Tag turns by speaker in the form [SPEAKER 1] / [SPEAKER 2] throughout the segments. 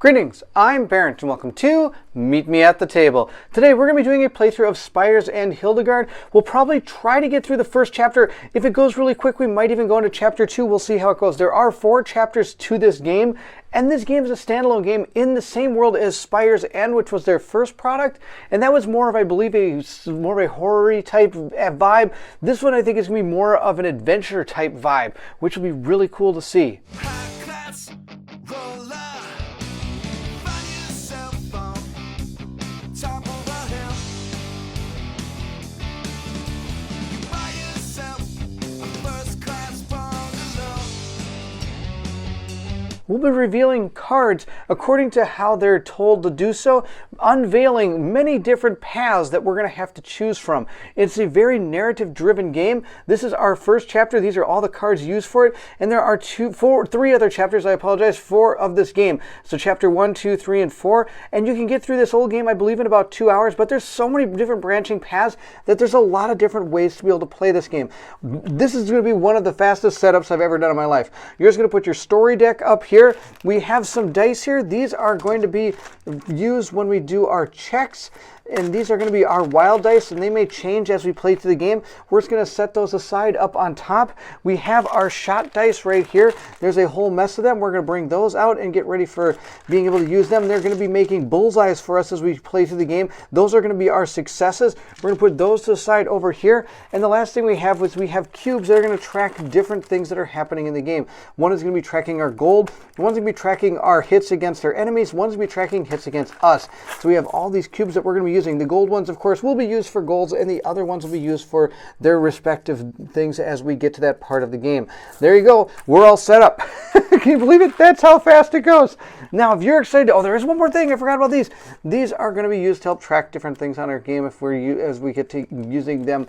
[SPEAKER 1] Greetings, I'm Barrett and welcome to Meet Me at the Table. Today we're going to be doing a playthrough of Spires End Hildegard. We'll probably try to get through the first chapter. If it goes really quick, we might even go into chapter 2. We'll see how it goes. There are 4 chapters to this game, and this game is a standalone game in the same world as Spires End, which was their first product, and that was more of, I believe, more of a horror-y type vibe. This one I think is going to be more of an adventure type vibe, which will be really cool to see. We'll be revealing cards according to how they're told to do so, unveiling many different paths that we're going to have to choose from. It's a very narrative-driven game. This is our first chapter. These are all the cards used for it, and there are 3 other chapters, I apologize, 4 of this game. So chapter 1, 2, 3, and 4, and you can get through this whole game, I believe, in about 2 hours, but there's so many different branching paths that there's a lot of different ways to be able to play this game. This is going to be one of the fastest setups I've ever done in my life. You're just going to put your story deck up here. We have some dice here. These are going to be used when we do our checks, and these are going to be our wild dice, and they may change as we play through the game. We're just going to set those aside up on top. We have our shot dice right here. There's a whole mess of them. We're going to bring those out and get ready for being able to use them. They're going to be making bullseyes for us as we play through the game. Those are going to be our successes. We're going to put those to the side over here. And the last thing we have is we have cubes that are going to track different things that are happening in the game. One is going to be tracking our gold. One's going to be tracking our hits against our enemies. One's going to be tracking hits against us. So we have all these cubes that we're going to be using. The gold ones, of course, will be used for golds, and the other ones will be used for their respective things as we get to that part of the game. There you go. We're all set up. Can you believe it? That's how fast it goes. Now, if you're excited, oh, there is one more thing. I forgot about these. These are going to be used to help track different things on our game as we get to using them.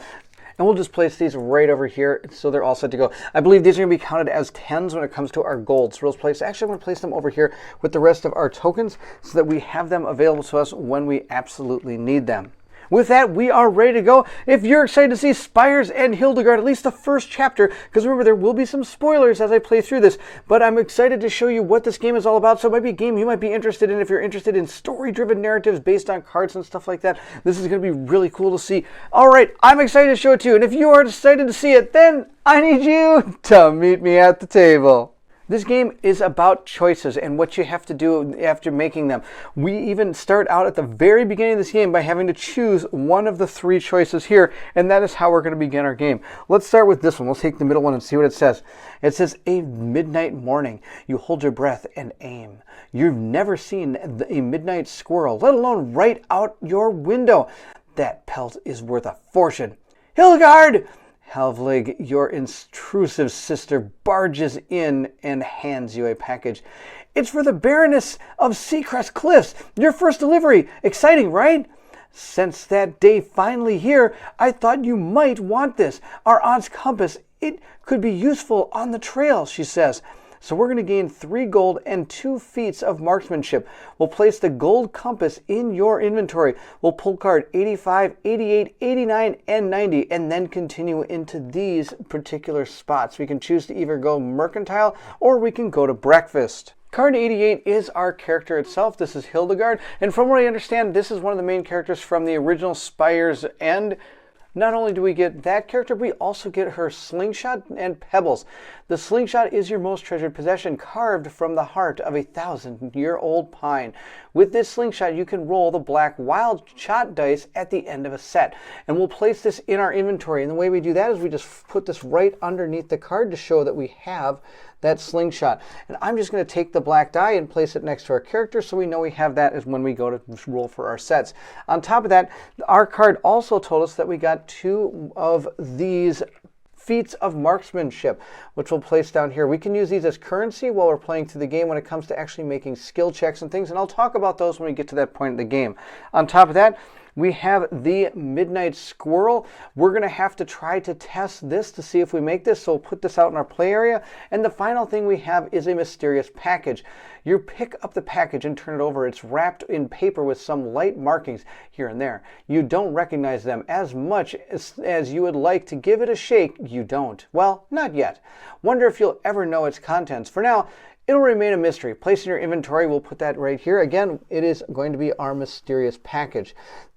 [SPEAKER 1] And we'll just place these right over here so they're all set to go. I believe these are going to be counted as 10s when it comes to our golds. So actually, I'm going to place them over here with the rest of our tokens so that we have them available to us when we absolutely need them. With that, we are ready to go. If you're excited to see Spires End Hildegard, at least the first chapter, because remember, there will be some spoilers as I play through this, but I'm excited to show you what this game is all about. So it might be a game you might be interested in if you're interested in story-driven narratives based on cards and stuff like that. This is going to be really cool to see. All right, I'm excited to show it to you, and if you are excited to see it, then I need you to meet me at the table. This game is about choices and what you have to do after making them. We even start out at the very beginning of this game by having to choose one of the 3 choices here, and that is how we're going to begin our game. Let's start with this one. We'll take the middle one and see what it says. It says, a midnight morning. You hold your breath and aim. You've never seen a midnight squirrel, let alone right out your window. That pelt is worth a fortune. Hildegard! Halvlig, your intrusive sister, barges in and hands you a package. It's for the Baroness of Seacrest Cliffs. Your first delivery. Exciting, right? Since that day finally here, I thought you might want this. Our aunt's compass. It could be useful on the trail, she says. So we're going to gain 3 gold and 2 feats of marksmanship. We'll place the gold compass in your inventory. We'll pull card 85, 88, 89, and 90, and then continue into these particular spots. We can choose to either go mercantile or we can go to breakfast. Card 88 is our character itself. This is Hildegard, and from what I understand, this is one of the main characters from the original Spires End. Not only do we get that character, but we also get her slingshot and pebbles. The slingshot is your most treasured possession, carved from the heart of a 1,000-year-old pine. With this slingshot, you can roll the black wild shot dice at the end of a set. And we'll place this in our inventory. And the way we do that is we just put this right underneath the card to show that we have that slingshot. And I'm just going to take the black die and place it next to our character so we know we have that as when we go to roll for our sets. On top of that, our card also told us that we got 2 of these feats of marksmanship, which we'll place down here. We can use these as currency while we're playing through the game when it comes to actually making skill checks and things, and I'll talk about those when we get to that point in the game. On top of that, we have the Midnight Squirrel. We're going to have to try to test this to see if we make this, so we'll put this out in our play area. And the final thing we have is a mysterious package. You pick up the package and turn it over. It's wrapped in paper with some light markings here and there. You don't recognize them as much as you would like to give it a shake. You don't. Well, not yet. Wonder if you'll ever know its contents. For now, it'll remain a mystery. Place in your inventory, we'll put that right here. Again, it is going to be our mysterious package.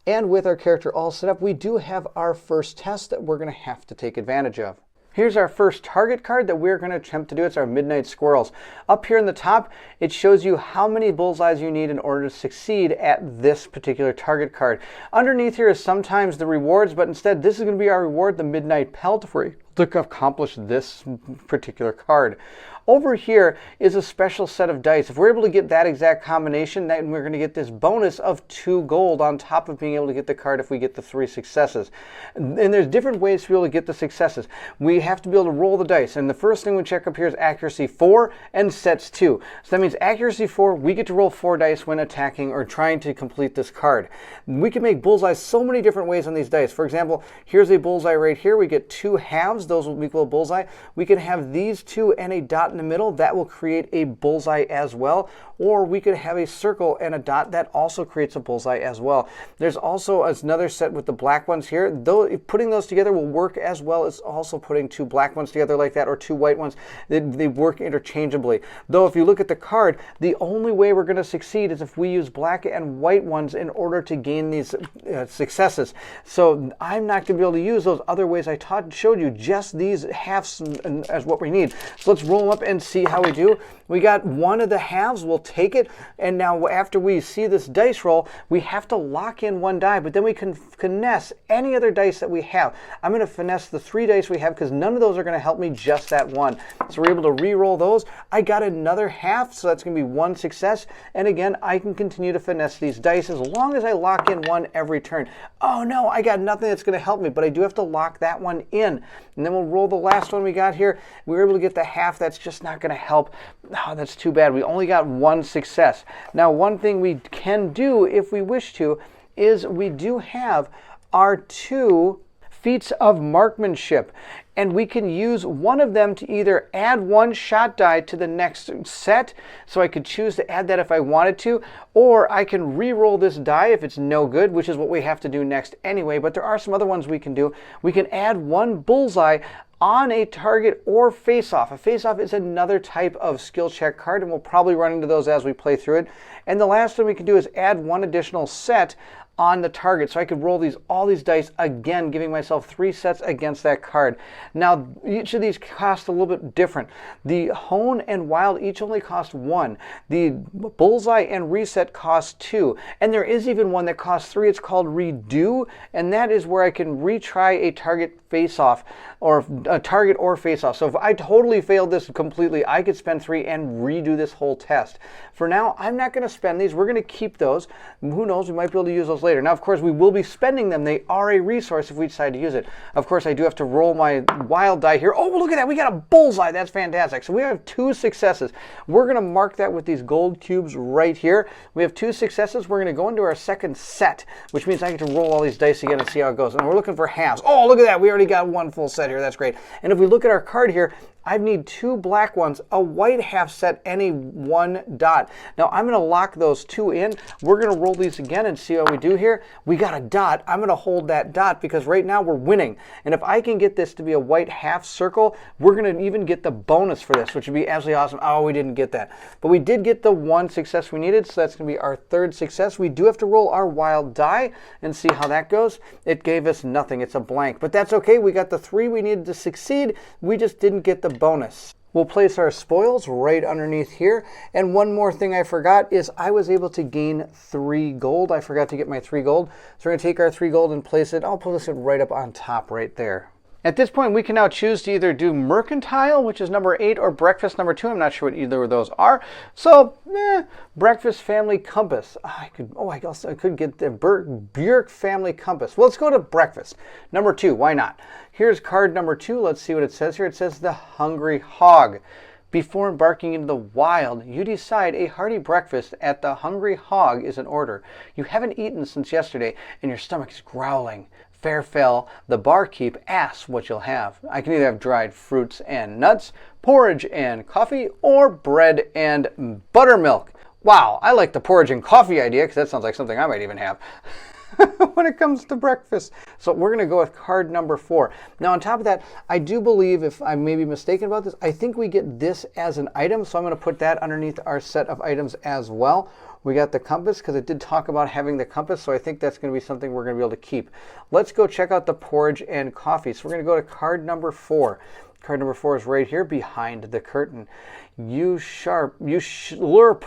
[SPEAKER 1] And with our character all set up, we do have our first test that we're going to have to take advantage of. Here's our first target card that we're going to attempt to do. It's our Midnight Squirrels. Up here in the top, it shows you how many bullseyes you need in order to succeed at this particular target card. Underneath here is sometimes the rewards, but instead this is going to be our reward, the Midnight Pelt, if we're to accomplish this particular card. Over here is a special set of dice. If we're able to get that exact combination, then we're going to get this bonus of 2 gold on top of being able to get the card if we get the 3 successes. And there's different ways to be able to get the successes. We have to be able to roll the dice. And the first thing we check up here is accuracy 4 and sets 2. So that means accuracy 4, we get to roll 4 dice when attacking or trying to complete this card. We can make bullseyes so many different ways on these dice. For example, here's a bullseye right here. We get 2 halves. Those will equal a bullseye. We can have these 2 and a dot in the middle. That will create a bullseye as well. Or we could have a circle and a dot that also creates a bullseye as well. There's also another set with the black ones here. Though putting those together will work as well as also putting 2 black ones together like that or 2 white ones. They work interchangeably. Though if you look at the card, the only way we're going to succeed is if we use black and white ones in order to gain these successes. So I'm not going to be able to use those other ways I showed you. Just these halves as what we need. So let's roll them up and see how we do. We got one of the halves. We'll take it, and now after we see this dice roll, we have to lock in 1 die, but then we can finesse any other dice that we have. I'm going to finesse the 3 dice we have because none of those are going to help me, just that one. So we're able to re-roll those. I got another half, so that's going to be 1 success, and again, I can continue to finesse these dice as long as I lock in 1 every turn. Oh no, I got nothing that's going to help me, but I do have to lock that one in, and then we'll roll the last one we got here. We were able to get the half. That's just not going to help. Oh, that's too bad. We only got 1 success. Now, one thing we can do if we wish to is we do have our 2 feats of marksmanship, and we can use one of them to either add 1 shot die to the next set, so I could choose to add that if I wanted to, or I can re-roll this die if it's no good, which is what we have to do next anyway, but there are some other ones we can do. We can add 1 bullseye on a target or face-off. A face-off is another type of skill check card, and we'll probably run into those as we play through it. And the last thing we can do is add 1 additional set on the target, so I could roll all these dice again, giving myself 3 sets against that card. Now, each of these cost a little bit different. The Hone and Wild each only cost 1. The Bullseye and Reset cost 2. And there is even one that costs 3. It's called Redo, and that is where I can retry a target face-off, or a target or face-off. So if I totally failed this completely, I could spend 3 and redo this whole test. For now, I'm not going to spend these. We're going to keep those. Who knows, we might be able to use those later. Now, of course, we will be spending them. They are a resource if we decide to use it. Of course, I do have to roll my wild die here. Oh, look at that. We got a bullseye. That's fantastic. So we have 2 successes. We're going to mark that with these gold cubes right here. We have 2 successes. We're going to go into our second set, which means I get to roll all these dice again and see how it goes. And we're looking for halves. Oh, look at that. We already got 1 full set here. That's great. And if we look at our card here, I need 2 black ones, a white half set, and a 1 dot. Now I'm going to lock those 2 in. We're going to roll these again and see how we do here. We got a dot. I'm going to hold that dot because right now we're winning. And if I can get this to be a white half circle, we're going to even get the bonus for this, which would be absolutely awesome. Oh, we didn't get that. But we did get the 1 success we needed, so that's going to be our 3rd success. We do have to roll our wild die and see how that goes. It gave us nothing. It's a blank. But that's okay. We got the 3 we needed to succeed. We just didn't get the bonus. We'll place our spoils right underneath here. And one more thing I forgot is I was able to gain 3 gold. I forgot to get my 3 gold. So we're going to take our 3 gold and place it. I'll place it right up on top right there. At this point, we can now choose to either do Mercantile, which is number 8, or Breakfast, number 2. I'm not sure what either of those are. So, Breakfast Family Compass. I guess I could get the Björk Family Compass. Well, let's go to Breakfast. Number 2, why not? Here's card number 2. Let's see what it says here. It says the Hungry Hog. Before embarking into the wild, you decide a hearty breakfast at the Hungry Hog is in order. You haven't eaten since yesterday, and your stomach is growling. Fairfell, the barkeep, asks what you'll have. I can either have dried fruits and nuts, porridge and coffee, or bread and buttermilk. Wow, I like the porridge and coffee idea because that sounds like something I might even have. when it comes to breakfast. So we're going to go with card number 4. Now on top of that, I do believe, if I may be mistaken about this, I think we get this as an item. So I'm going to put that underneath our set of items as well. We got the compass because it did talk about having the compass. So I think that's going to be something we're going to be able to keep. Let's go check out the porridge and coffee. So we're going to go to card number 4. Card number 4 is right here behind the curtain. You slurp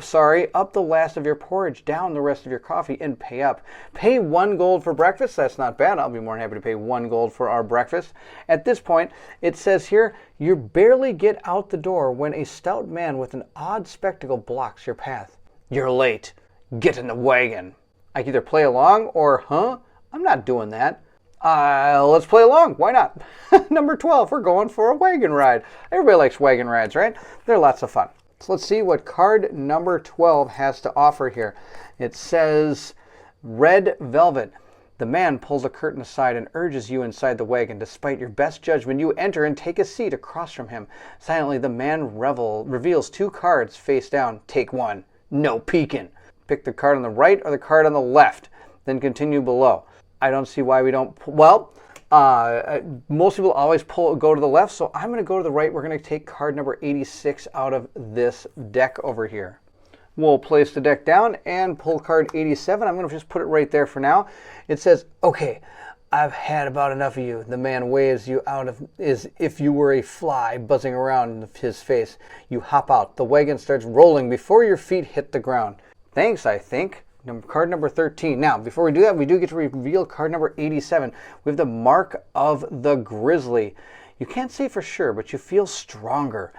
[SPEAKER 1] up the last of your porridge, down the rest of your coffee, and pay up. Pay 1 gold for breakfast. That's not bad. I'll be more than happy to pay 1 gold for our breakfast. At this point, it says here, you barely get out the door when a stout man with an odd spectacle blocks your path. You're late. Get in the wagon. I can either play along or, I'm not doing that. Let's play along. Why not? Number 12, we're going for a wagon ride. Everybody likes wagon rides, right? They're lots of fun. So let's see what card number 12 has to offer here. It says red velvet. The man pulls a curtain aside and urges you inside the wagon. Despite your best judgment, you enter and take a seat across from him. Silently, the man reveals 2 cards face down. Take 1. No peeking. Pick the card on the right or the card on the left. Then continue below. I don't see why we don't. Most people always go to the left, so I'm going to go to the right. We're going to take card number 86 out of this deck over here. We'll place the deck down and pull card 87. I'm going to just put it right there for now. It says, okay, I've had about enough of you. The man waves you out as if you were a fly buzzing around his face. You hop out. The wagon starts rolling before your feet hit the ground. Thanks, I think. Card number 13. Now, before we do that, we do get to reveal card number 87. We have the Mark of the Grizzly. You can't say for sure, but you feel stronger.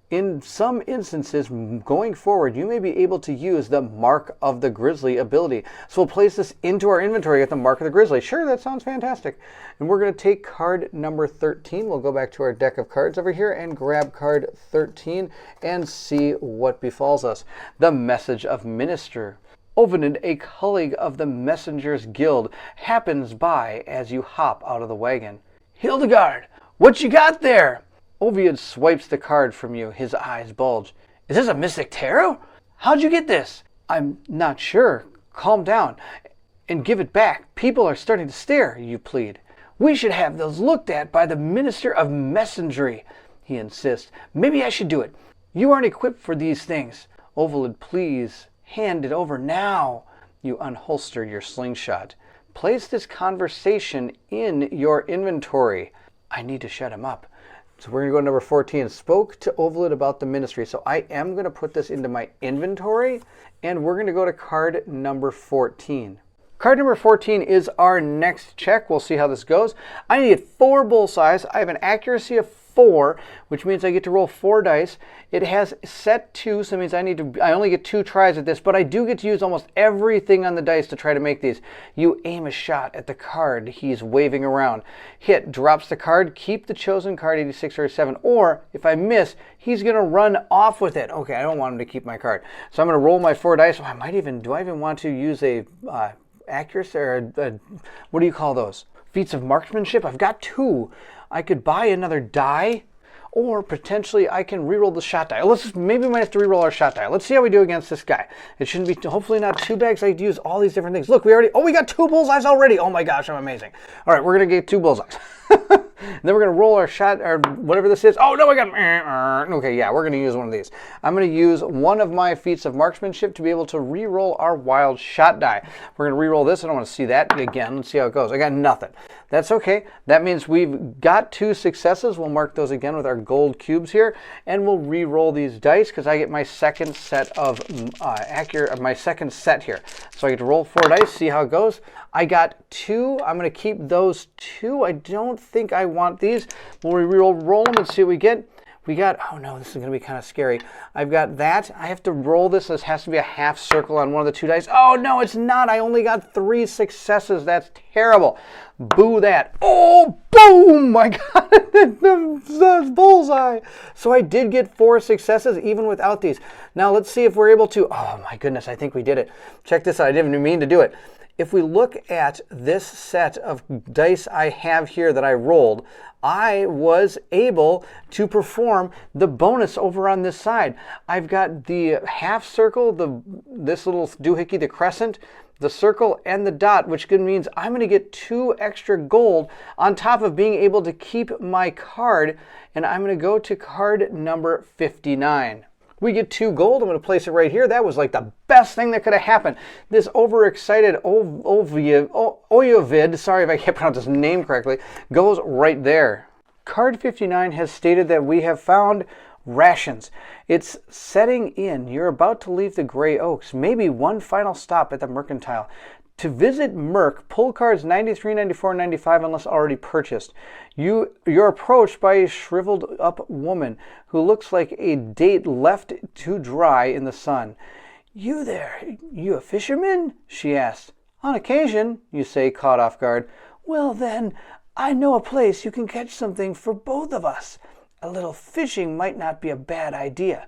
[SPEAKER 1] In some instances, going forward, you may be able to use the Mark of the Grizzly ability. So we'll place this into our inventory at the Mark of the Grizzly. Sure, that sounds fantastic. And we're going to take card number 13. We'll go back to our deck of cards over here and grab card 13 and see what befalls us. The Message of Minister. Ovenid, a colleague of the Messengers Guild, happens by as you hop out of the wagon. Hildegard, what you got there? Ovid swipes the card from you. His eyes bulge. Is this a Mystic Tarot? How'd you get this? I'm not sure. Calm down and give it back. People are starting to stare, you plead. We should have those looked at by the Minister of Messengery, he insists. Maybe I should do it. You aren't equipped for these things. Ovid, please. Hand it over now. You unholster your slingshot. Place this conversation in your inventory. I need to shut him up. So we're going to go to number 14. Spoke to Ovid about the ministry. So I am going to put this into my inventory, and we're going to go to card number 14. Card number 14 is our next check. We'll see how this goes. I need 4 bullseyes. I have an accuracy of 4, which means I get to roll 4 dice. It has set 2, so that means I only get 2 tries at this, but I do get to use almost everything on the dice to try to make these. You aim a shot at the card he's waving around. Hit, drops the card, keep the chosen card 86 or 7, or if I miss, he's going to run off with it. Okay, I don't want him to keep my card. So I'm going to roll my 4 dice. Do I even want to use a accuracy or what do you call those? Feats of marksmanship? I've got 2. I could buy another die, or potentially I can reroll the shot die. Maybe we might have to reroll our shot die. Let's see how we do against this guy. It shouldn't be, hopefully not too bad, because I use all these different things. Look, we got 2 bullseyes already. Oh my gosh, I'm amazing. All right, we're going to get 2 bullseyes. Then we're going to roll our shot, or whatever this is. Oh, no, I got... Okay, yeah, we're going to use one of these. I'm going to use one of my feats of marksmanship to be able to re-roll our wild shot die. We're going to re-roll this. I don't want to see that again. Let's see how it goes. I got nothing. That's okay. That means we've got 2 successes. We'll mark those again with our gold cubes here, and we'll re-roll these dice because I get my second set of my second set here. So I get to roll 4 dice, see how it goes. I got 2. I'm going to keep those 2. I don't think I want these. We'll roll them and see what we get. We got, oh no, this is going to be kind of scary. I've got that. I have to roll this. This has to be a half circle on one of the 2 dice. Oh no, it's not. I only got 3 successes. That's terrible. Boo that. Oh, boom! My God, the bullseye. So I did get 4 successes even without these. Now let's see if we're able to, oh my goodness, I think we did it. Check this out. I didn't even mean to do it. If we look at this set of dice I have here that I rolled, I was able to perform the bonus over on this side. I've got the half circle, this little doohickey, the crescent, the circle, and the dot, which means I'm going to get 2 extra gold on top of being able to keep my card, and I'm going to go to card number 59. We get 2 gold. I'm going to place it right here. That was like the best thing that could have happened. This overexcited Oyovid, sorry if I can't pronounce his name correctly, goes right there. Card 59 has stated that we have found rations. It's setting in. You're about to leave the Gray Oaks. Maybe one final stop at the Mercantile. To visit Merc, pull cards 93, 94, 95 unless already purchased. You're approached by a shriveled up woman who looks like a date left to dry in the sun. You there, you a fisherman? She asks. On occasion, you say, caught off guard. Well then, I know a place you can catch something for both of us. A little fishing might not be a bad idea.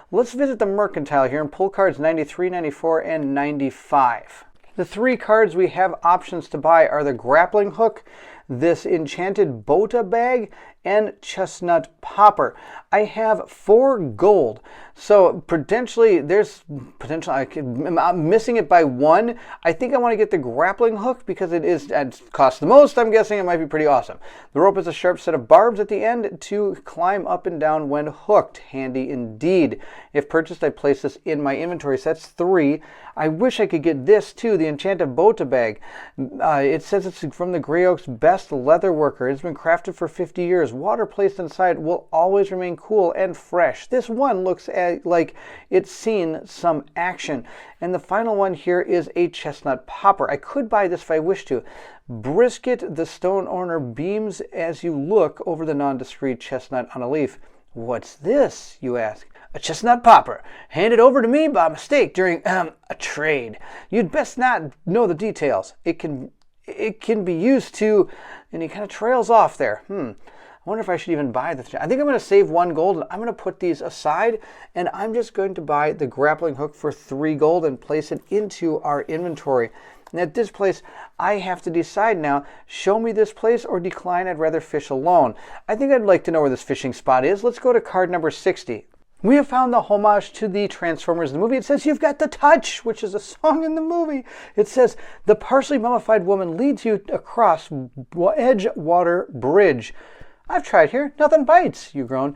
[SPEAKER 1] Let's visit the Mercantile here and pull cards 93, 94, and 95. The 3 cards we have options to buy are the Grappling Hook, this Enchanted Bota Bag, and Chestnut Popper. I have 4 gold, so potentially I'm missing it by 1. I think I want to get the Grappling Hook because it costs the most. I'm guessing it might be pretty awesome. The rope is a sharp set of barbs at the end to climb up and down when hooked. Handy indeed. If purchased, I place this in my inventory, so that's 3. I wish I could get this too, the Enchanted Bota Bag. It says it's from the Gray Oak's best leather worker. It's been crafted for 50 years. Water placed inside will always remain cool and fresh. This one looks like it's seen some action. And the final one here is a Chestnut Popper. I could buy this if I wish to. Brisket the stone owner beams as you look over the nondescript chestnut on a leaf. What's this, you ask? A chestnut popper, handed over to me by mistake during a trade. You'd best not know the details. It can be used to, and he kind of trails off there. I wonder if I should even buy this. I think I'm going to save 1 gold, and I'm going to put these aside, and I'm just going to buy the Grappling Hook for 3 gold and place it into our inventory. And at this place, I have to decide now, show me this place or decline, I'd rather fish alone. I think I'd like to know where this fishing spot is. Let's go to card number 60. We have found the homage to the Transformers the movie. It says, "You've got the touch," which is a song in the movie. It says, "The partially mummified woman leads you across Edgewater Bridge." I've tried here. Nothing bites, you groan.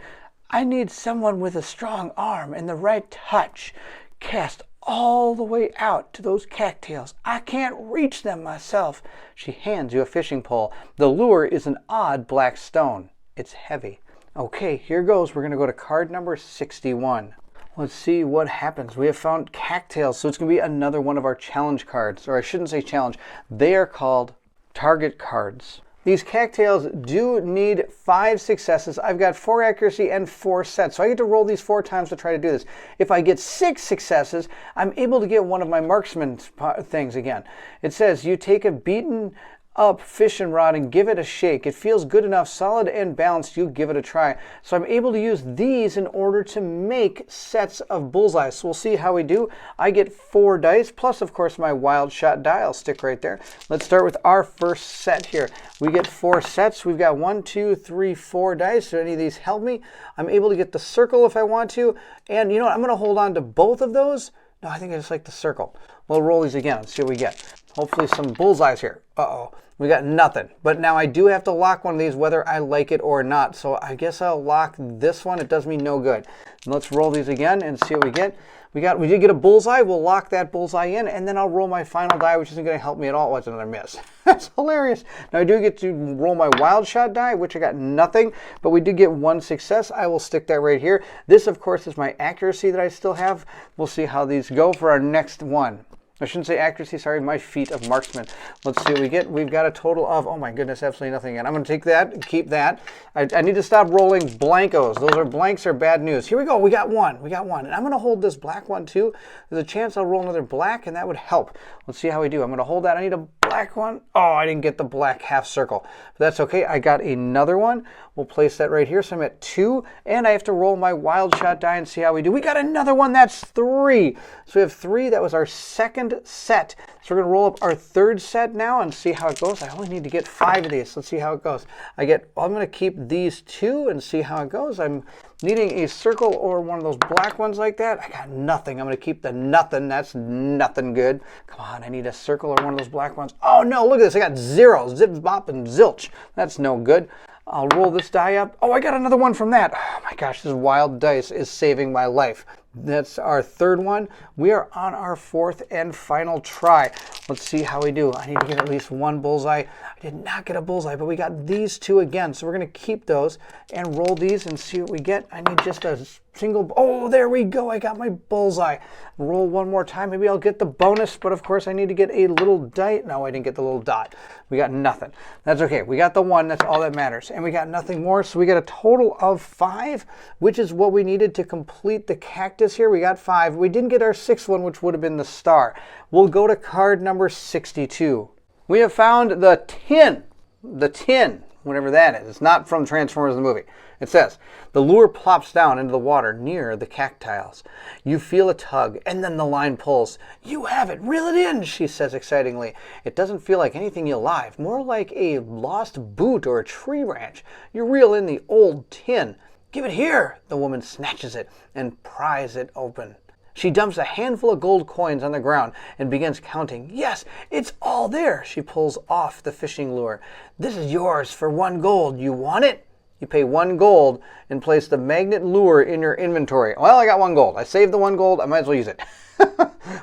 [SPEAKER 1] I need someone with a strong arm and the right touch. Cast all the way out to those cattails. I can't reach them myself. She hands you a fishing pole. The lure is an odd black stone. It's heavy. Okay, here goes. We're going to go to card number 61. Let's see what happens. We have found cattails, so it's going to be another one of our challenge cards. Or I shouldn't say challenge. They are called target cards. These cattails do need 5 successes. I've got 4 accuracy and 4 sets, so I get to roll these 4 times to try to do this. If I get 6 successes, I'm able to get one of my marksman things again. It says, you take a beaten up fishing rod and give it a shake. It feels good enough, solid and balanced, you give it a try. So I'm able to use these in order to make sets of bullseyes. So we'll see how we do. I get 4 dice, plus of course my wild shot die. I'll stick right there. Let's start with our first set here. We get 4 sets. We've got 1, 2, 3, 4 dice. So any of these help me. I'm able to get the circle if I want to. And you know what? I'm going to hold on to both of those. No, I think I just like the circle. We'll roll these again. Let's see what we get. Hopefully some bullseyes here. Uh-oh. We got nothing. But now I do have to lock one of these whether I like it or not. So I guess I'll lock this one. It does me no good. And let's roll these again and see what we get. We did get a bullseye. We'll lock that bullseye in, and then I'll roll my final die, which isn't going to help me at all. What's another miss? That's hilarious. Now I do get to roll my wild shot die, which I got nothing, but we did get 1 success. I will stick that right here. This, of course, is my accuracy that I still have. We'll see how these go for our next one. I shouldn't say accuracy, sorry, my feat of marksman. Let's see what we get. We've got a total of, oh my goodness, absolutely nothing again. I'm going to take that and keep that. I need to stop rolling blankos. Those are blanks are bad news. Here we go. We got 1. We got 1. And I'm going to hold this black one too. There's a chance I'll roll another black, and that would help. Let's see how we do. I'm going to hold that. I need a black one. Oh, I didn't get the black half circle. But that's okay. I got another one. We'll place that right here. So I'm at 2, and I have to roll my wild shot die and see how we do. We got another one. That's 3. So we have 3. That was our second set. So we're going to roll up our third set now and see how it goes. I only need to get 5 of these. Let's see how it goes. I'm going to keep these 2 and see how it goes. I'm needing a circle or one of those black ones like that. I got nothing. I'm going to keep the nothing. That's nothing good. Come on, I need a circle or one of those black ones. Oh no, look at this. I got 0. Zip, bop, and zilch. That's no good. I'll roll this die up. Oh, I got another one from that. Oh my gosh, this wild dice is saving my life. That's our third one. We are on our 4th and final try. Let's see how we do. I need to get at least 1 bullseye. I did not get a bullseye, but we got these 2 again. So we're going to keep those and roll these and see what we get. I need just a single. Oh, there we go. I got my bullseye. Roll one more time. Maybe I'll get the bonus, but of course I need to get a little die. No, I didn't get the little dot. We got nothing. That's okay. We got the 1. That's all that matters. And we got nothing more. So we got a total of 5, which is what we needed to complete the cactus here. We got 5. We didn't get our 6th one, which would have been the star. We'll go to card number 62. We have found the tin. The tin, whatever that is. It's not from Transformers the movie. It says, the lure plops down into the water near the cactiles. You feel a tug, and then the line pulls. You have it. Reel it in, she says excitingly. It doesn't feel like anything alive, more like a lost boot or a tree branch. You reel in the old tin. Give it here. The woman snatches it and pries it open. She dumps a handful of gold coins on the ground and begins counting. Yes, it's all there. She pulls off the fishing lure. This is yours for 1 gold. You want it? You pay 1 gold and place the magnet lure in your inventory. Well, I got 1 gold. I saved the 1 gold. I might as well use it.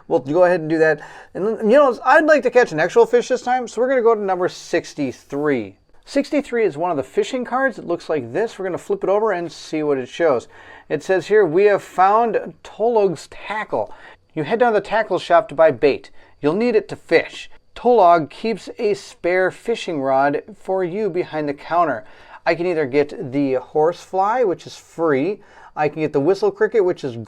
[SPEAKER 1] We'll go ahead and do that. And you know, I'd like to catch an actual fish this time, so we're going to go to number 63. 63 is one of the fishing cards. It looks like this. We're going to flip it over and see what it shows. It says here, we have found Tolog's tackle. You head down to the tackle shop to buy bait. You'll need it to fish. Tolog keeps a spare fishing rod for you behind the counter. I can either get the horsefly, which is free. I can get the whistle cricket, which is 1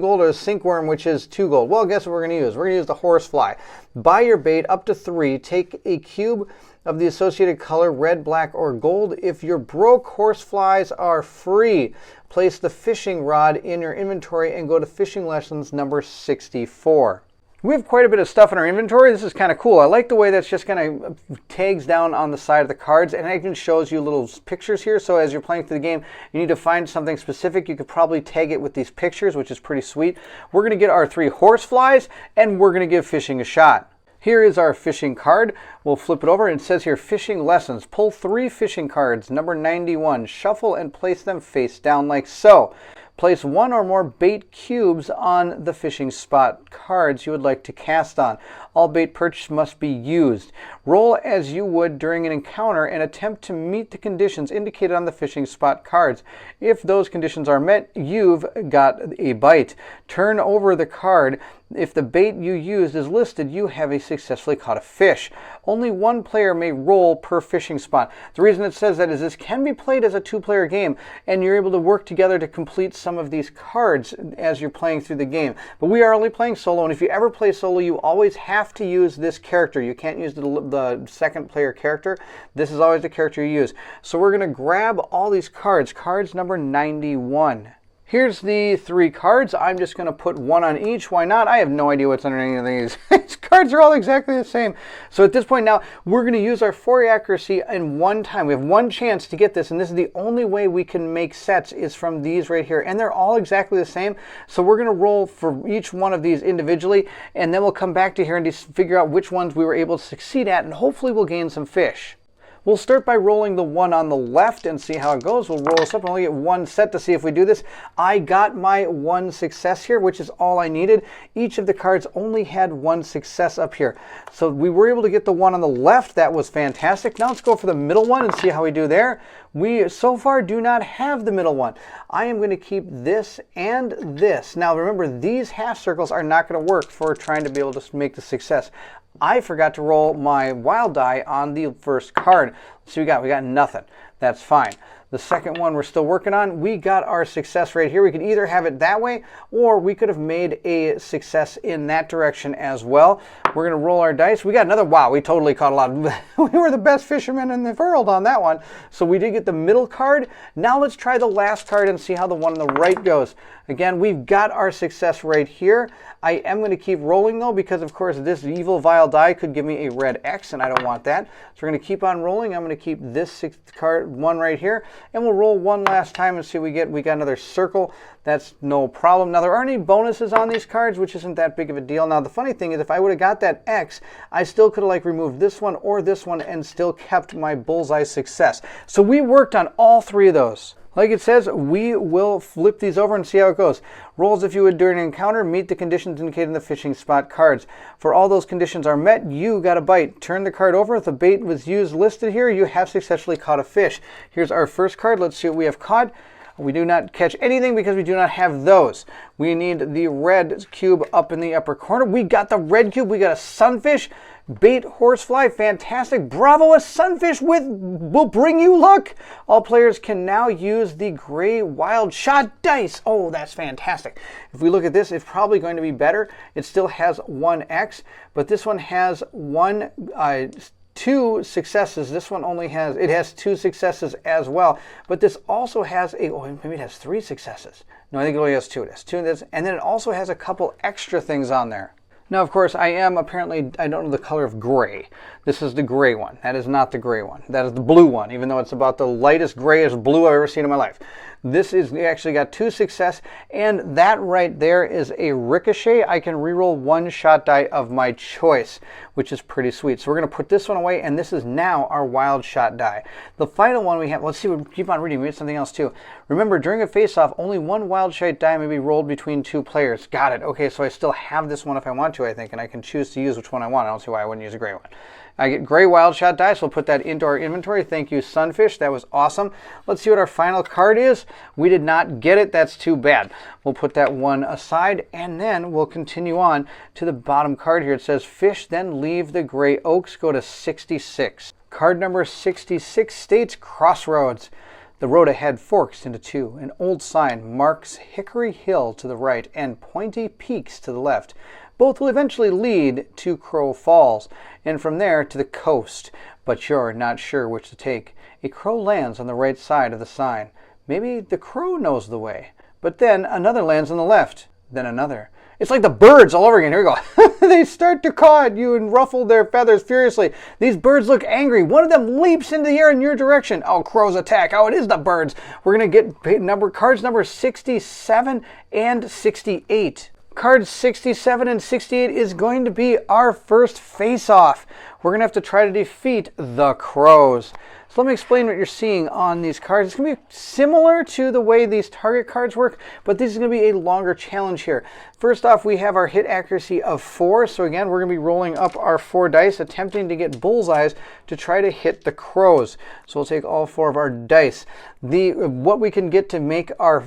[SPEAKER 1] gold, or the sinkworm, which is 2 gold. Well, guess what we're going to use? We're going to use the horsefly. Buy your bait up to 3. Take a cube of the associated color, red, black, or gold. If you're broke, horseflies are free. Place the fishing rod in your inventory and go to fishing lessons number 64. We have quite a bit of stuff in our inventory. This is kind of cool. I like the way that's just kind of tags down on the side of the cards, and it even shows you little pictures here. So as you're playing through the game, you need to find something specific. You could probably tag it with these pictures, which is pretty sweet. We're going to get our 3 horseflies, and we're going to give fishing a shot. Here is our fishing card. We'll flip it over, and it says here, fishing lessons. Pull 3 fishing cards, number 91. Shuffle and place them face down like so. Place 1 or more bait cubes on the fishing spot cards you would like to cast on. All bait purchased must be used. Roll as you would during an encounter and attempt to meet the conditions indicated on the fishing spot cards. If those conditions are met, you've got a bite. Turn over the card. If the bait you used is listed, you have successfully caught a fish. Only 1 player may roll per fishing spot. The reason it says that is this can be played as a 2-player game, and you're able to work together to complete some of these cards as you're playing through the game. But we are only playing solo, and if you ever play solo, you always have to use this character. You can't use the second player character. This is always the character you use. So we're going to grab all these cards. Cards number 91. Here's the 3 cards. I'm just going to put 1 on each. Why not? I have no idea what's under any of these. These cards are all exactly the same. So at this point now, we're going to use our 4 accuracy in 1 time. We have 1 chance to get this, and this is the only way we can make sets is from these right here. And they're all exactly the same. So we're going to roll for each one of these individually, and then we'll come back to here and just figure out which ones we were able to succeed at, and hopefully we'll gain some fish. We'll start by rolling the 1 on the left and see how it goes. We'll roll this up and only get 1 set to see if we do this. I got my 1 success here, which is all I needed. Each of the cards only had 1 success up here. So we were able to get the 1 on the left. That was fantastic. Now let's go for the middle one and see how we do there. We so far do not have the middle one. I am going to keep this and this. Now remember, these half circles are not going to work for trying to be able to make the success. I forgot to roll my wild die on the first card. So we got nothing. That's fine. The second one we're still working on. We got our success right here. We could either have it that way, or we could have made a success in that direction as well. We're going to roll our dice. We got another, wow, we totally caught a lot. We were the best fishermen in the world on that one. So we did get the middle card. Now let's try the last card and see how the one on the right goes. Again, we've got our success right here. I am going to keep rolling though, because of course this evil vile die could give me a red X, and I don't want that. So we're going to keep on rolling. I'm going to keep this sixth card, one right here, and we'll roll one last time and see what we get. We got another circle. That's no problem. Now, there aren't any bonuses on these cards, which isn't that big of a deal. Now, the funny thing is, if I would have got that X, I still could have like removed this one or this one and still kept my bullseye success. So we worked on all three of those. Like it says, we will flip these over and see how it goes. Roll as if you would during an encounter. Meet the conditions indicated in the fishing spot cards. For all those conditions are met, you got a bite. Turn the card over. If the bait was used listed here, you have successfully caught a fish. Here's our first card. Let's see what we have caught. We do not catch anything because we do not have those. We need the red cube up in the upper corner. We got the red cube. We got a sunfish. Bait horsefly, fantastic. Bravo, a sunfish will bring you luck. All players can now use the gray wild shot dice. Oh, that's fantastic. If we look at this, it's probably going to be better. It still has 1X, but this one has two successes. This one only has, it has 2 successes as well, but this also has a, oh, maybe it has 3 successes. No, I think it only has 2. It has 2 of this, and then it also has a couple extra things on there. Now, of course, I am apparently, I don't know the color of gray. This is the gray one. That is not the gray one. That is the blue one, even though it's about the lightest grayish blue I've ever seen in my life. This is actually got 2 success, and that right there is a ricochet. I can reroll 1 shot die of my choice, which is pretty sweet. So we're going to put this one away, and this is now our wild shot die. The final one we have, let's see, we'll keep on reading. We have something else too. Remember, during a face-off, only 1 wild shot die may be rolled between 2 players. Got it. Okay, so I still have this one if I want to, I think, and I can choose to use which one I want. I don't see why I wouldn't use a gray one. I get gray wild shot dice. We'll put that into our inventory. Thank you, Sunfish. That was awesome. Let's see what our final card is. We did not get it. That's too bad. We'll put that one aside, and then we'll continue on to the bottom card here. It says, fish, then leave the gray oaks. Go to 66. Card number 66 states Crossroads. The road ahead forks into 2. An old sign marks Hickory Hill to the right and Pointy Peaks to the left. Both will eventually lead to Crow Falls, and from there to the coast, but you're not sure which to take. A crow lands on the right side of the sign. Maybe the crow knows the way, but then another lands on the left, then another. It's like the birds all over again. Here we go. They start to caw at you and ruffle their feathers furiously. These birds look angry. One of them leaps into the air in your direction. Oh, crows attack. Oh, it is the birds. We're going to get cards number 67 and 68. Cards 67 and 68 is going to be our first face-off. We're going to have to try to defeat the crows. So let me explain what you're seeing on these cards. It's going to be similar to the way these target cards work, but this is going to be a longer challenge here. First off, we have our hit accuracy of 4. So again, we're going to be rolling up our 4 dice, attempting to get bullseyes to try to hit the crows. So we'll take all 4 of our dice. What we can get to make our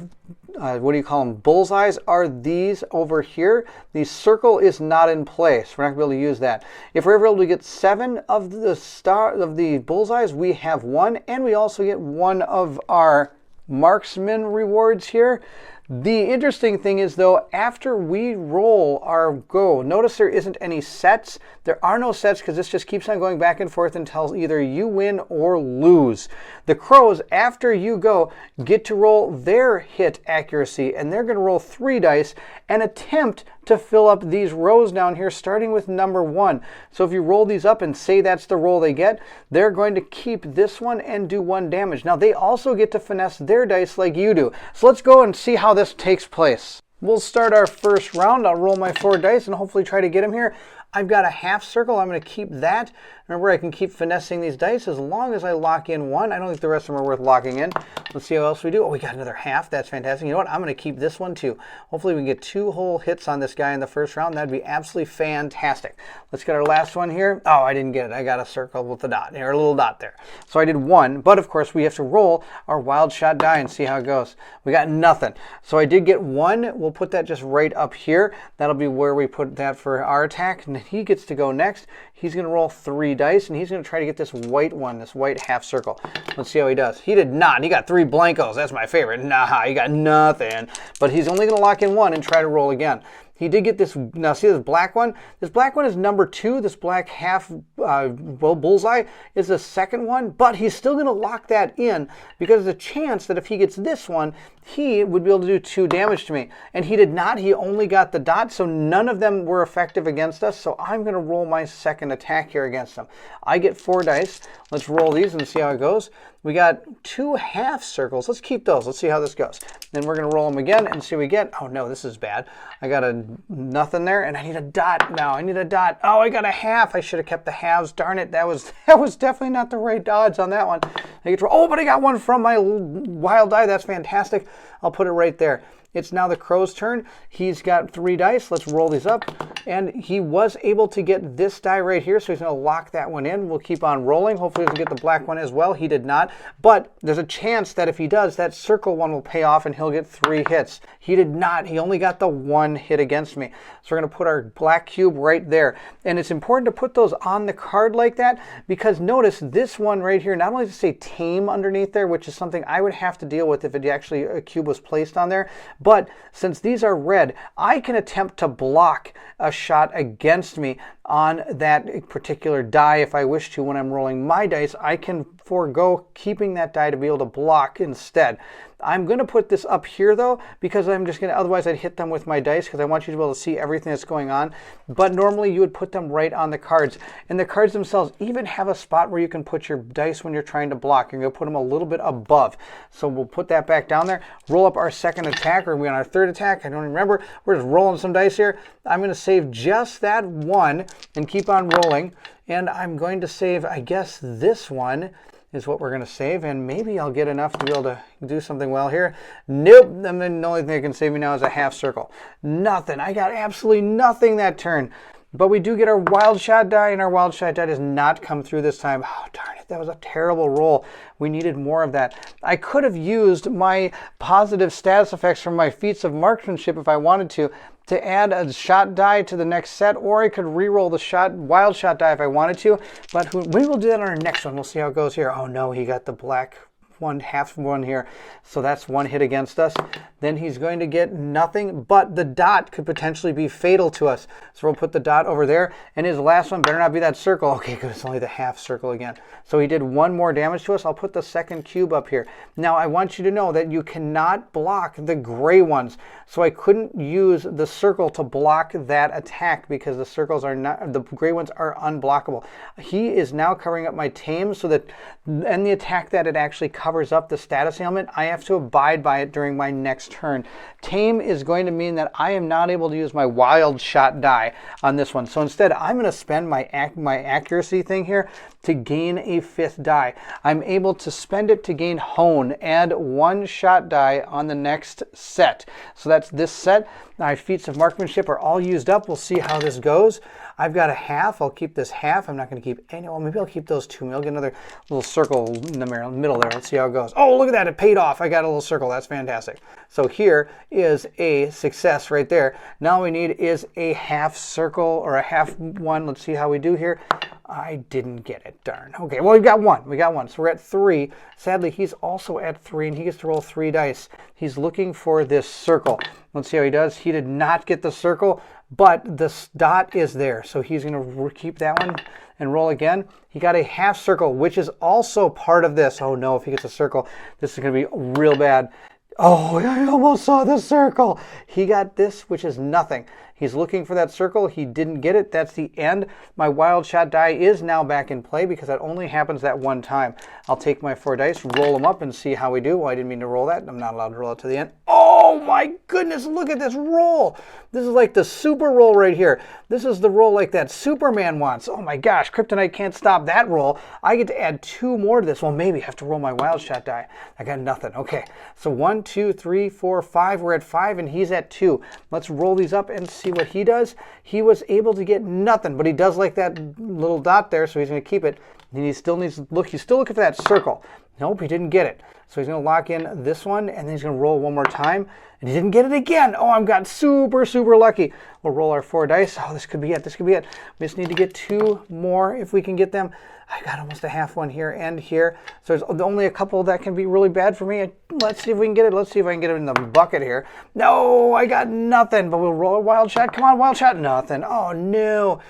[SPEAKER 1] what do you call them? Bullseyes are these over here. The circle is not in place. We're not going to be able to use that. If we're ever able to get 7 of the bullseyes, we have 1, and we also get 1 of our marksman rewards here. The interesting thing is, though, after we roll our go, notice there isn't any sets. There are no sets because this just keeps on going back and forth until either you win or lose. The crows, after you go, get to roll their hit accuracy, and they're going to roll 3 dice and attempt to fill up these rows down here, starting with number 1. So if you roll these up and say that's the roll they get, they're going to keep this one and do 1 damage. Now, they also get to finesse their dice like you do. So let's go and see how this takes place. We'll start our first round. I'll roll my 4 dice and hopefully try to get him here. I've got a half circle. I'm going to keep that. Remember, I can keep finessing these dice as long as I lock in 1. I don't think the rest of them are worth locking in. Let's see how else we do. Oh, we got another half. That's fantastic. You know what? I'm going to keep this one too. Hopefully we can get 2 whole hits on this guy in the first round. That'd be absolutely fantastic. Let's get our last one here. Oh, I didn't get it. I got a circle with a dot, or a little dot there. So I did 1, but of course we have to roll our wild shot die and see how it goes. We got nothing. So I did get 1. We'll put that just right up here. That'll be where we put that for our attack. he gets to go next. He's going to roll 3 dice, and he's going to try to get this white one, this white half circle. Let's see how he does. He did not. He got 3 blankos. That's my favorite. Nah, he got nothing. But he's only going to lock in 1 and try to roll again. He did get this. Now see this black one? This black one is number 2. This black half bullseye is the second one, but he's still going to lock that in because there's a chance that if he gets this one, he would be able to do 2 damage to me. And he did not. He only got the dot, so none of them were effective against us. So I'm going to roll my second attack here against him. I get 4 dice. Let's roll these and see how it goes. We got 2 half circles. Let's keep those. Let's see how this goes. Then we're going to roll them again and see what we get. Oh no, this is bad. I got a nothing there, and I need a dot now. I need a dot. Oh, I got a half. I should have kept the halves. Darn it. That was definitely not the right odds on that one. I get to, oh, but I got one from my wild die. That's fantastic. I'll put it right there. It's now the crow's turn. He's got 3 dice. Let's roll these up. And he was able to get this die right here, so he's going to lock that one in. We'll keep on rolling. Hopefully he doesn't get the black one as well. He did not. But there's a chance that if he does, that circle one will pay off and he'll get 3 hits. He did not. He only got the 1 hit against me. So we're going to put our black cube right there. And it's important to put those on the card like that because notice this one right here, not only does it say tame underneath there, which is something I would have to deal with if it actually a cube was placed on there, but since these are red, I can attempt to block a shot against me on that particular die if I wish to. When I'm rolling my dice, I can forego keeping that die to be able to block instead. I'm going to put this up here though because I'm just going to, otherwise I'd hit them with my dice because I want you to be able to see everything that's going on. But normally you would put them right on the cards. And the cards themselves even have a spot where you can put your dice when you're trying to block. You're going to put them a little bit above. So we'll put that back down there, roll up our second attack, or are we on our third attack? I don't remember. We're just rolling some dice here. I'm going to save just that 1 and keep on rolling. And I'm going to save, I guess, this one is what we're going to save, and maybe I'll get enough to be able to do something well here. Nope, and then the only thing that can save me now is a half circle. Nothing. I got absolutely nothing that turn. But we do get our wild shot die, and our wild shot die does not come through this time. Oh, darn it. That was a terrible roll. We needed more of that. I could have used my positive status effects from my feats of marksmanship if I wanted to add a shot die to the next set, or I could re-roll the wild shot die if I wanted to. But we will do that on our next one. We'll see how it goes here. Oh no, he got the black one, half one here. So that's 1 hit against us. Then he's going to get nothing, but the dot could potentially be fatal to us. So we'll put the dot over there, and his last one better not be that circle. Okay, good, it's only the half circle again. So he did 1 more damage to us. I'll put the second cube up here. Now I want you to know that you cannot block the gray ones. So I couldn't use the circle to block that attack because the circles are not, the gray ones are unblockable. He is now covering up my tame so that, and the attack that it actually covers up the status ailment, I have to abide by it during my next turn. Tame is going to mean that I am not able to use my wild shot die on this one. So instead, I'm going to spend my accuracy thing here to gain a 5th die. I'm able to spend it to gain hone, add 1 shot die on the next set. So that's this set. My feats of marksmanship are all used up. We'll see how this goes. I've got a half. I'll keep this half. I'm not going to keep any. Well, maybe I'll keep those 2. Maybe I'll get another little circle in the middle there. Let's see how it goes. Oh, look at that. It paid off. I got a little circle. That's fantastic. So here is a success right there. Now all we need is a half circle or a half one. Let's see how we do here. I didn't get it. Darn. Okay, well, we got 1. We got 1. So we're at 3. Sadly, he's also at 3, and he gets to roll 3 dice. He's looking for this circle. Let's see how he does. He did not get the circle, but the dot is there. So he's going to keep that one and roll again. He got a half circle, which is also part of this. Oh no, if he gets a circle, this is going to be real bad. Oh, I almost saw the circle. He got this, which is nothing. He's looking for that circle. He didn't get it. That's the end. My wild shot die is now back in play because that only happens that 1 time. I'll take my 4 dice, roll them up, and see how we do. Well, I didn't mean to roll that. I'm not allowed to roll it to the end. Oh my goodness, look at this roll. This is like the super roll right here. This is the roll like that Superman wants. Oh my gosh, Kryptonite can't stop that roll. I get to add 2 more to this. Well, maybe I have to roll my wild shot die. I got nothing. Okay, so 1, 2, 3, 4, 5. We're at 5 and he's at 2. Let's roll these up and see what he does. He was able to get nothing, but he does like that little dot there, so he's going to keep it. And he still needs to look. He's still looking for that circle. Nope, he didn't get it. So he's going to lock in this one, and then he's going to roll one more time. And he didn't get it again. Oh, I've got super, super lucky. We'll roll our 4 dice. Oh, this could be it. This could be it. We just need to get 2 more if we can get them. I got almost a half one here and here. So there's only a couple that can be really bad for me. Let's see if we can get it. Let's see if I can get it in the bucket here. No, I got nothing. But we'll roll a wild shot. Come on, wild shot. Nothing. Oh, no.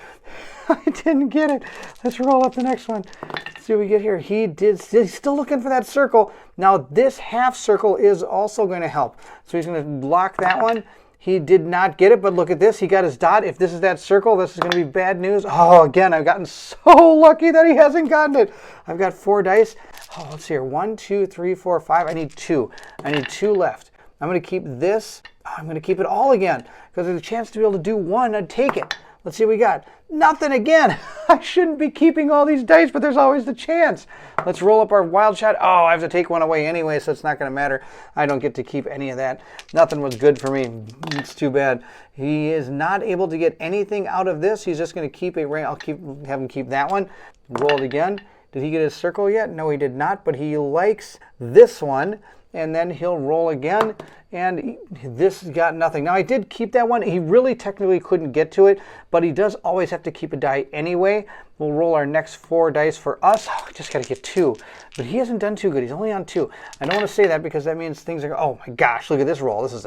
[SPEAKER 1] I didn't get it. Let's roll up the next one. Let's see what we get here. He's still looking for that circle. Now, this half circle is also going to help. So he's going to block that one. He did not get it, but look at this. He got his dot. If this is that circle, this is going to be bad news. Oh, again, I've gotten so lucky that he hasn't gotten it. I've got 4 dice. Oh, let's see here. 1, 2, 3, 4, 5. I need 2. I need 2 left. I'm going to keep this. I'm going to keep it all again because there's a chance to be able to do 1. I'd take it. Let's see what we got. Nothing again. I shouldn't be keeping all these dice, but there's always the chance. Let's roll up our wild shot. Oh, I have to take one away anyway, so it's not going to matter. I don't get to keep any of that. Nothing was good for me. It's too bad. He is not able to get anything out of this. He's just going to keep a ring. I'll have him keep that one. Roll it again. Did he get his circle yet? No, he did not, but he likes this one. And then he'll roll again, and this got nothing. Now, I did keep that one. He really technically couldn't get to it, but he does always have to keep a die anyway. We'll roll our next 4 dice for us. Oh, just got to get 2. But he hasn't done too good. He's only on 2. I don't want to say that because that means things are... Oh, my gosh, look at this roll. This is,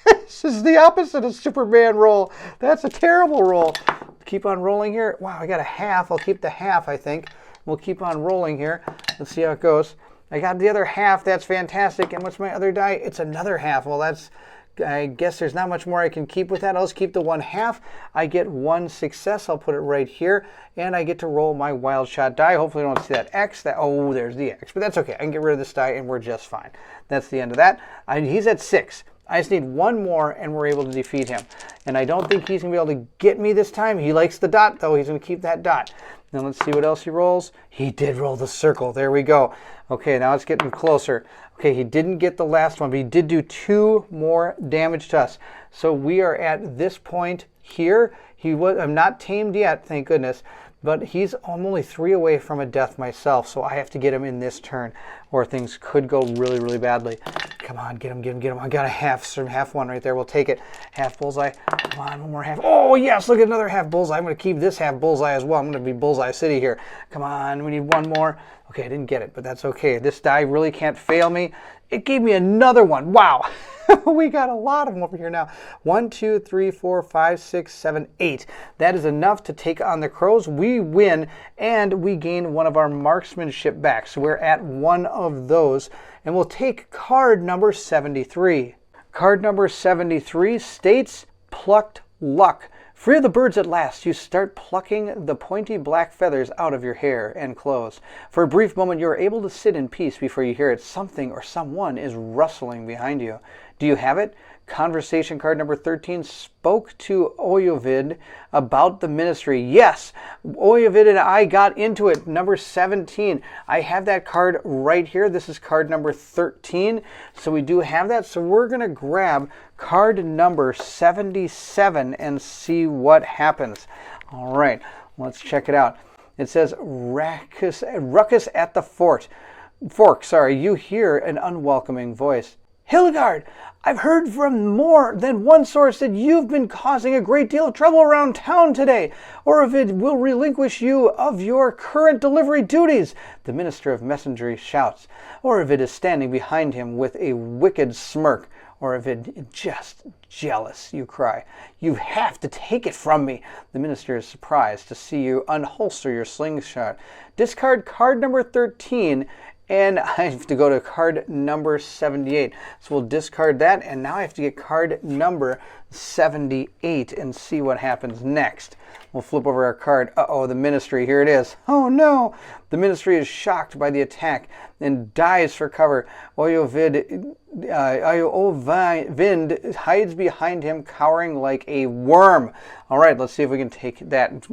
[SPEAKER 1] this is the opposite of Superman roll. That's a terrible roll. Keep on rolling here. Wow, I got a half. I'll keep the half, I think. We'll keep on rolling here. Let's see how it goes. I got the other half. That's fantastic. And what's my other die? It's another half. Well, that's, I guess there's not much more I can keep with that. I'll just keep the 1 half. I get 1 success. I'll put it right here. And I get to roll my wild shot die. Hopefully I don't see that X. Oh, there's the X. But that's okay. I can get rid of this die and we're just fine. That's the end of that. He's at 6. I just need 1 more and we're able to defeat him. And I don't think he's going to be able to get me this time. He likes the dot, though. He's going to keep that dot. Now let's see what else he rolls. He did roll the circle. There we go. Okay, now it's getting closer. Okay, he didn't get the last one, but he did do 2 more damage to us. So we are at this point here. I'm not tamed yet, thank goodness. But I'm only 3 away from a death myself, so I have to get him in this turn, or things could go really, really badly. Come on, get him, get him, get him. I got a half one right there. We'll take it. Half bullseye. Come on, 1 more half. Oh, yes, look at another half bullseye. I'm going to keep this half bullseye as well. I'm going to be Bullseye City here. Come on, we need 1 more. Okay, I didn't get it, but that's okay. This die really can't fail me. It gave me another one. Wow. We got a lot of them over here now. 1, 2, 3, 4, 5, 6, 7, 8. That is enough to take on the crows. We win, and we gain 1 of our marksmanship back. So we're at 1 of those, and we'll take card number 73. Card number 73 states, Plucked Luck. Free of the birds at last, you start plucking the pointy black feathers out of your hair and clothes. For a brief moment, you are able to sit in peace before you hear it. Something or someone is rustling behind you. Do you have it? Conversation card number 13 spoke to Oyovid about the ministry. Yes, Oyovid and I got into it. Number 17. I have that card right here. This is card number 13. So we do have that. So we're going to grab card number 77 and see what happens. All right, let's check it out. It says, ruckus at the fork. You hear an unwelcoming voice. Hildegard, I've heard from more than one source that you've been causing a great deal of trouble around town today. Oyovid will relinquish you of your current delivery duties. The Minister of Messengers shouts. Oyovid is standing behind him with a wicked smirk. Oyovid, just jealous, you cry. You have to take it from me. The minister is surprised to see you unholster your slingshot. Discard card number 13. And I have to go to card number 78. So we'll discard that, and now I have to get card number 78 and see what happens next. We'll flip over our card. Uh-oh, the ministry. Here it is. Oh, no. The ministry is shocked by the attack and dives for cover. Oyovid hides behind him, cowering like a worm. All right, let's see if we can take that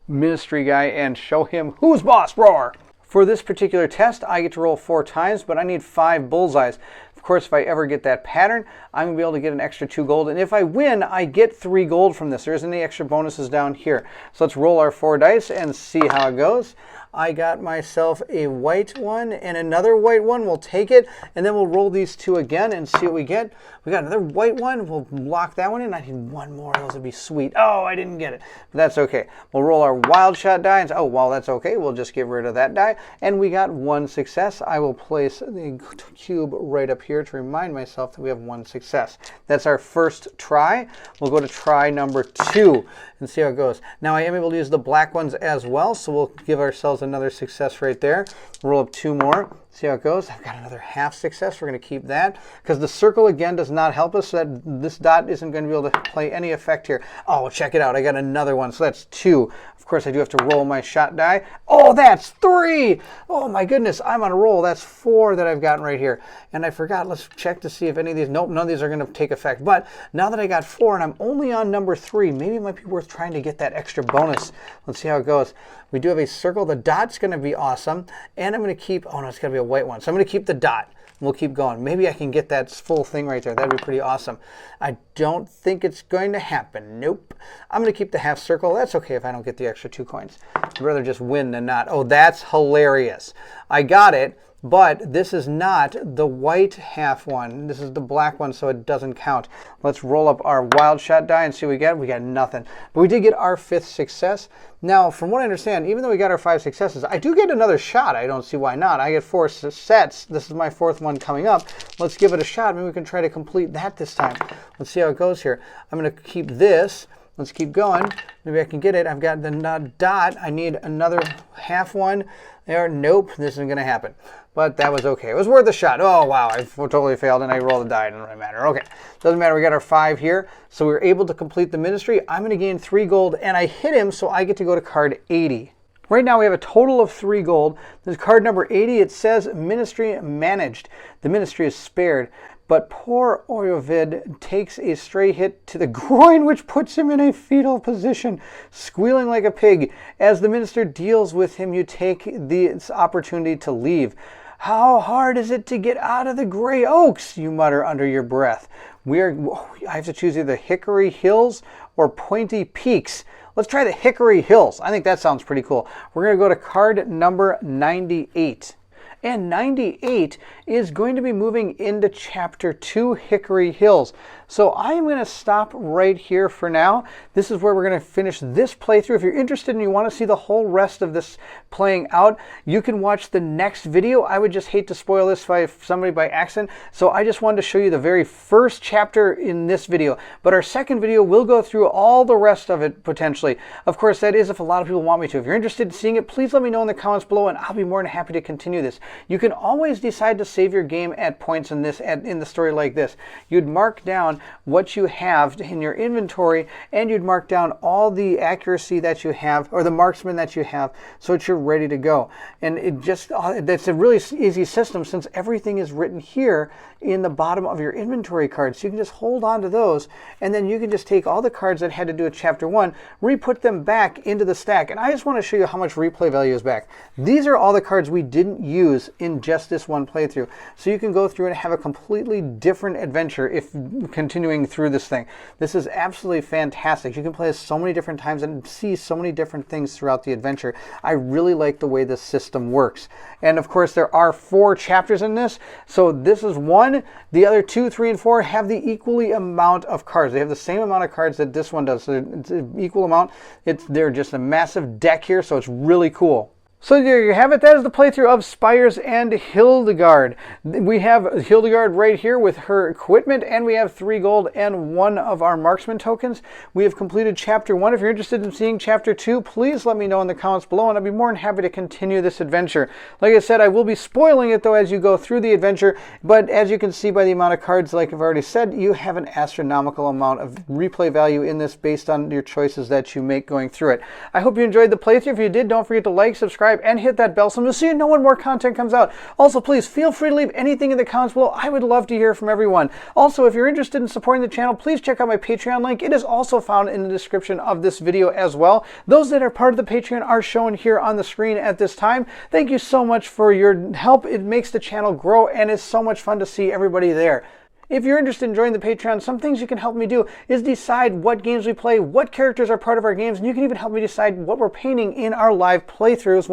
[SPEAKER 1] ministry guy and show him who's boss. Roar! For this particular test, I get to roll 4 times, but I need 5 bullseyes. Of course, if I ever get that pattern, I'm going to be able to get an extra 2 gold. And if I win, I get 3 gold from this. There isn't any extra bonuses down here. So let's roll our 4 dice and see how it goes. I got myself a white one and another white one. We'll take it, and then we'll roll these two again and see what we get. We got another white one. We'll lock that one in. I need one more. Those would be sweet. Oh, I didn't get it. But that's okay. We'll roll our wild shot die and say, oh, well, that's okay. We'll just get rid of that die. And we got one success. I will place the cube right up here to remind myself that we have one success. That's our first try. We'll go to try number 2 and see how it goes. Now I am able to use the black ones as well, so we'll give ourselves another success right there. Roll up 2 more. See how it goes. I've got another half success. We're going to keep that because the circle again does not help us, so that this dot isn't going to be able to play any effect here. Oh, check it out. I got another one, so that's 2. Of course, I do have to roll my shot die. Oh, that's 3. Oh my goodness, I'm on a roll. That's 4 that I've gotten right here. And I forgot, let's check to see if any of these, nope, none of these are going to take effect. But now that I got 4 and I'm only on number 3, maybe it might be worth trying to get that extra bonus. Let's see how it goes. We do have a circle. The dot's going to be awesome. And I'm going to keep, oh no, it's going to be a white one. So I'm going to keep the dot. We'll keep going. Maybe I can get that full thing right there. That'd be pretty awesome. I don't think it's going to happen. Nope. I'm going to keep the half circle. That's okay if I don't get the extra 2 coins. I'd rather just win than not. Oh, that's hilarious. I got it, but this is not the white half one. This is the black one, so it doesn't count. Let's roll up our wild shot die and see what we get. We got nothing. But we did get our 5th success. Now, from what I understand, even though we got our 5 successes, I do get another shot. I don't see why not. I get 4 sets. This is my 4th one coming up. Let's give it a shot. Maybe we can try to complete that this time. Let's see how it goes here. I'm going to keep this. Let's keep going. Maybe I can get it. I've got the dot. I need another half one there. Nope, this isn't going to happen. But that was okay. It was worth a shot. Oh, wow, I totally failed, and I rolled a die. It doesn't matter. Okay, doesn't matter. We got our 5 here, so we were able to complete the ministry. I'm going to gain 3 gold, and I hit him, so I get to go to card 80. Right now we have a total of 3 gold. This is card number 80. It says Ministry Managed. The ministry is spared. But poor Oyovid takes a stray hit to the groin, which puts him in a fetal position, squealing like a pig. As the minister deals with him, you take this opportunity to leave. How hard is it to get out of the gray oaks? You mutter under your breath. I have to choose either Hickory Hills or Pointy Peaks. Let's try the Hickory Hills. I think that sounds pretty cool. We're going to go to card number 98. And 98 is going to be moving into Chapter 2, Hickory Hills. So I am going to stop right here for now. This is where we're going to finish this playthrough. If you're interested and you want to see the whole rest of this playing out, you can watch the next video. I would just hate to spoil this by somebody by accident. So I just wanted to show you the very first chapter in this video. But our second video will go through all the rest of it potentially. Of course, that is if a lot of people want me to. If you're interested in seeing it, please let me know in the comments below and I'll be more than happy to continue this. You can always decide to save your game at points in the story like this. You'd mark down what you have in your inventory and you'd mark down all the accuracy that you have or the marksman that you have so that you're ready to go. And that's a really easy system since everything is written here in the bottom of your inventory cards. So you can just hold on to those and then you can just take all the cards that had to do with Chapter 1, re-put them back into the stack. And I just want to show you how much replay value is back. These are all the cards we didn't use in just this one playthrough. So you can go through and have a completely different adventure if continuing through this thing. This is absolutely fantastic. You can play this so many different times and see so many different things throughout the adventure. I really like the way this system works. And of course there are 4 chapters in this. So this is 1. The other 2, 3, and 4 have the equally amount of cards. They have the same amount of cards that this one does. So it's an equal amount. They're just a massive deck here, so it's really cool. So there you have it. That is the playthrough of Spires End Hildegard. We have Hildegard right here with her equipment, and we have 3 gold and 1 of our marksman tokens. We have completed Chapter 1. If you're interested in seeing Chapter 2, please let me know in the comments below, and I'll be more than happy to continue this adventure. Like I said, I will be spoiling it, though, as you go through the adventure, but as you can see by the amount of cards, like I've already said, you have an astronomical amount of replay value in this based on your choices that you make going through it. I hope you enjoyed the playthrough. If you did, don't forget to like, subscribe, and hit that bell symbol so you know when more content comes out. Also, please feel free to leave anything in the comments below. I would love to hear from everyone. Also, if you're interested in supporting the channel, please check out my Patreon link. It is also found in the description of this video as well. Those that are part of the Patreon are shown here on the screen at this time. Thank you so much for your help. It makes the channel grow and it's so much fun to see everybody there. if you're interested in joining the Patreon, some things you can help me do is decide what games we play, what characters are part of our games, and you can even help me decide what we're painting in our live playthroughs,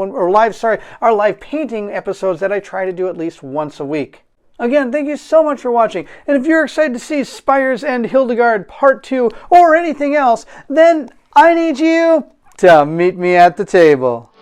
[SPEAKER 1] our live painting episodes that I try to do at least once a week. Again, thank you so much for watching, and if you're excited to see Spires End Hildegard Part 2 or anything else, then I need you to meet me at the table.